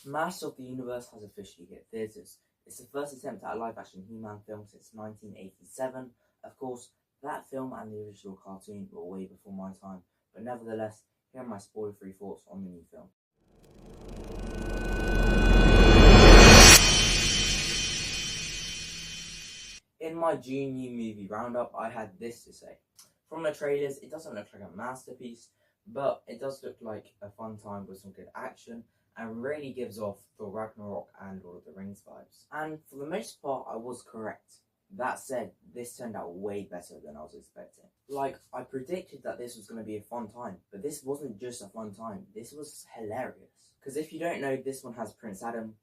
Master of the Universe has officially hit theatres. It's the first attempt at a live-action He-Man film since 1987. Of course, that film and the original cartoon were way before my time, but nevertheless, here are my spoiler-free thoughts on the new film. In my June New Movie Roundup, I had this to say. From the trailers, it doesn't look like a masterpiece, but it does look like a fun time with some good action, and really gives off Thor Ragnarok and Lord of the Rings vibes. And for the most part, I was correct. That said, this turned out way better than I was expecting. Like, I predicted that this was going to be a fun time, but this wasn't just a fun time, this was hilarious. Because if you don't know, this one has Prince Adam,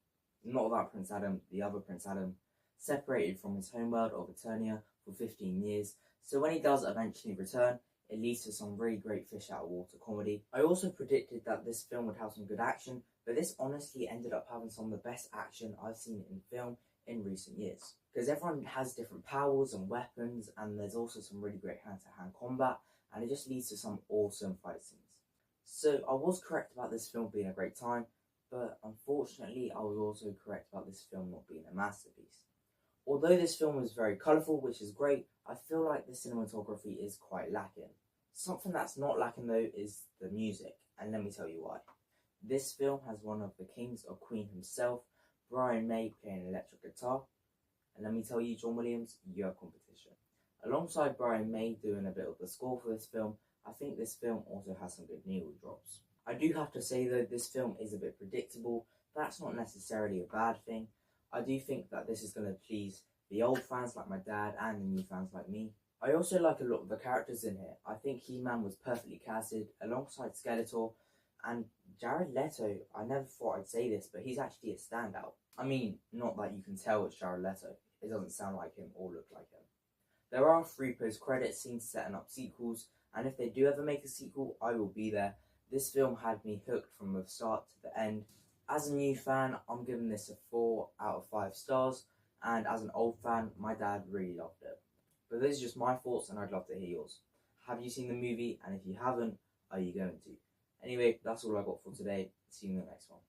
not that Prince Adam, the other Prince Adam, separated from his homeworld of Eternia for 15 years, so when he does eventually return, it leads to some really great fish out of water comedy. I also predicted that this film would have some good action, but this honestly ended up having some of the best action I've seen in film in recent years. Because everyone has different powers and weapons, and there's also some really great hand-to-hand combat, and it just leads to some awesome fight scenes. So I was correct about this film being a great time, but unfortunately I was also correct about this film not being a masterpiece. Although this film is very colourful, which is great, I feel like the cinematography is quite lacking. Something that's not lacking though is the music, and let me tell you why. This film has one of the kings of Queen himself, Brian May, playing electric guitar, and let me tell you, John Williams, you have competition. Alongside Brian May doing a bit of the score for this film, I think this film also has some good needle drops. I do have to say though, this film is a bit predictable. That's not necessarily a bad thing. I do think that this is going to please the old fans like my dad and the new fans like me. I also like a lot of the characters in here. I think He-Man was perfectly casted alongside Skeletor, and Jared Leto, I never thought I'd say this, but he's actually a standout. I mean, not that you can tell it's Jared Leto. It doesn't sound like him or look like him. There are 3 post-credit scenes setting up sequels, and if they do ever make a sequel, I will be there. This film had me hooked from the start to the end. As a new fan, I'm giving this a 4 out of 5 stars, and as an old fan, my dad really loved it. But these are just my thoughts, and I'd love to hear yours. Have you seen the movie? And if you haven't, are you going to? Anyway, that's all I got for today. See you in the next one.